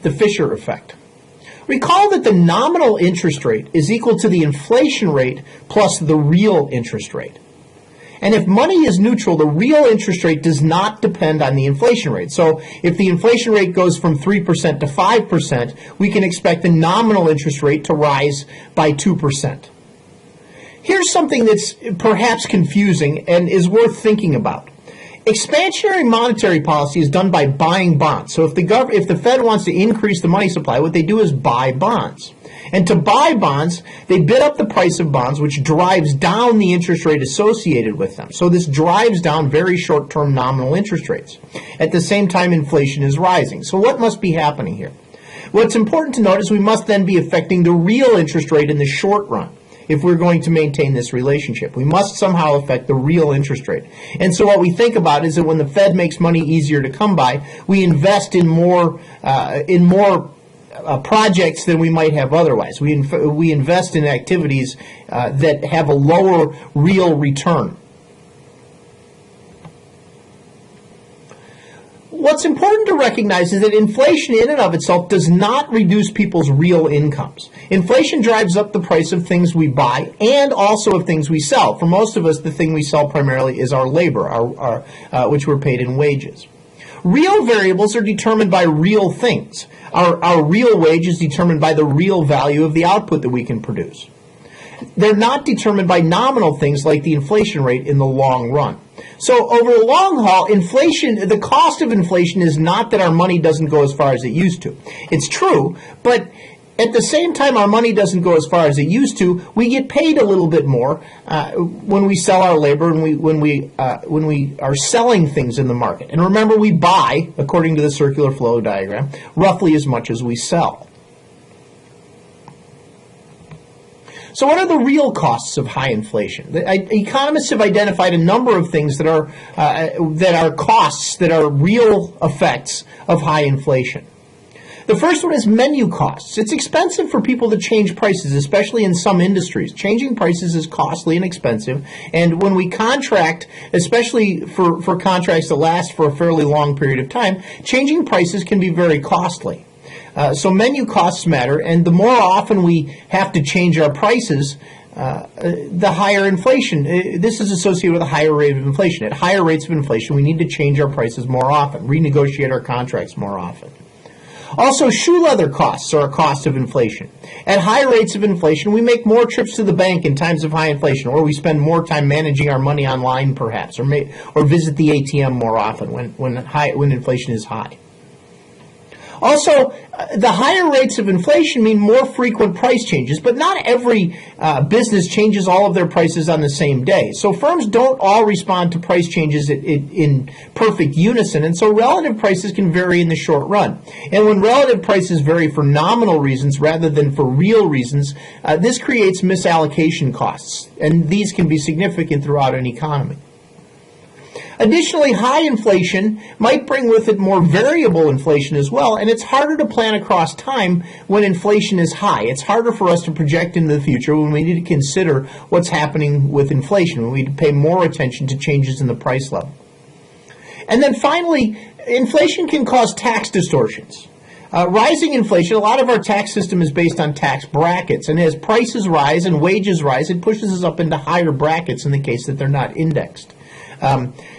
the Fisher effect. Recall that the nominal interest rate is equal to the inflation rate plus the real interest rate. And if money is neutral, the real interest rate does not depend on the inflation rate. So if the inflation rate goes from 3% to 5%, we can expect the nominal interest rate to rise by 2%. Here's something that's perhaps confusing and is worth thinking about. Expansionary monetary policy is done by buying bonds. So if the Fed wants to increase the money supply, what they do is buy bonds. And to buy bonds, they bid up the price of bonds, which drives down the interest rate associated with them. So this drives down very short-term nominal interest rates. At the same time, inflation is rising. So what must be happening here? What's important to note is we must then be affecting the real interest rate in the short run. If we're going to maintain this relationship, we must somehow affect the real interest rate. And so what we think about is that when the Fed makes money easier to come by, we invest in more projects than we might have otherwise. We invest in activities that have a lower real return. What's important to recognize is that inflation in and of itself does not reduce people's real incomes. Inflation drives up the price of things we buy and also of things we sell. For most of us, the thing we sell primarily is our labor, which we're paid in wages. Real variables are determined by real things. Our real wage is determined by the real value of the output that we can produce. They're not determined by nominal things like the inflation rate in the long run. So over the long haul, inflation, the cost of inflation is not that our money doesn't go as far as it used to. It's true, but at the same time our money doesn't go as far as it used to, we get paid a little bit more when we sell our labor and when we are selling things in the market. And remember, we buy, according to the circular flow diagram, roughly as much as we sell. So what are the real costs of high inflation? Economists have identified a number of things that are costs, that are real effects of high inflation. The first one is menu costs. It's expensive for people to change prices, especially in some industries. Changing prices is costly and expensive, and when we contract, especially for contracts that last for a fairly long period of time, changing prices can be very costly. So menu costs matter, and the more often we have to change our prices, the higher inflation. This is associated with a higher rate of inflation. At higher rates of inflation, we need to change our prices more often, renegotiate our contracts more often. Also, shoe leather costs are a cost of inflation. At high rates of inflation, we make more trips to the bank in times of high inflation, or we spend more time managing our money online, perhaps, or visit the ATM more often when inflation is high. Also, the higher rates of inflation mean more frequent price changes, but not every business changes all of their prices on the same day. So firms don't all respond to price changes in perfect unison, and so relative prices can vary in the short run. And when relative prices vary for nominal reasons rather than for real reasons, this creates misallocation costs, and these can be significant throughout an economy. Additionally, high inflation might bring with it more variable inflation as well, and it's harder to plan across time when inflation is high. It's harder for us to project into the future when we need to consider what's happening with inflation, when we need to pay more attention to changes in the price level. And then finally, inflation can cause tax distortions. Rising inflation, a lot of our tax system is based on tax brackets, and as prices rise and wages rise, it pushes us up into higher brackets in the case that they're not indexed.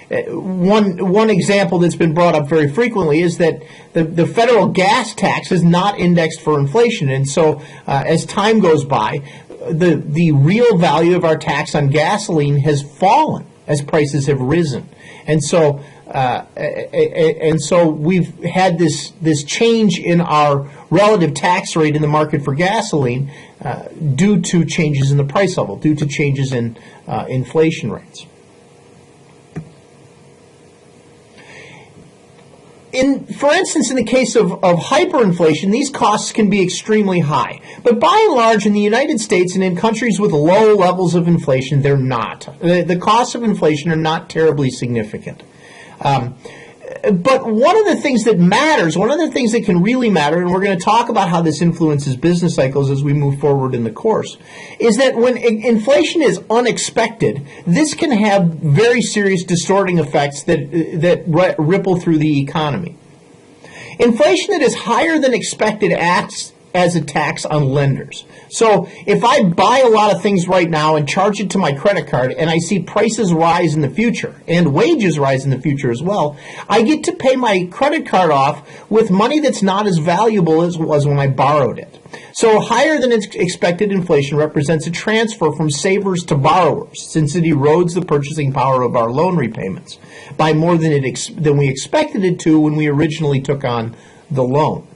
One example that's been brought up very frequently is that the federal gas tax is not indexed for inflation, and so as time goes by, the real value of our tax on gasoline has fallen as prices have risen, and so we've had this change in our relative tax rate in the market for gasoline due to changes in the price level, due to changes in inflation rates. For instance, in the case of hyperinflation, these costs can be extremely high. But by and large, in the United States and in countries with low levels of inflation, they're not. The costs of inflation are not terribly significant. But one of the things that matters, one of the things that can really matter, and we're going to talk about how this influences business cycles as we move forward in the course, is that when inflation is unexpected, this can have very serious distorting effects that ripple through the economy. Inflation that is higher than expected acts as a tax on lenders. So if I buy a lot of things right now and charge it to my credit card and I see prices rise in the future and wages rise in the future as well, I get to pay my credit card off with money that's not as valuable as it was when I borrowed it. So higher than expected inflation represents a transfer from savers to borrowers, since it erodes the purchasing power of our loan repayments by more than we expected it to when we originally took on the loan.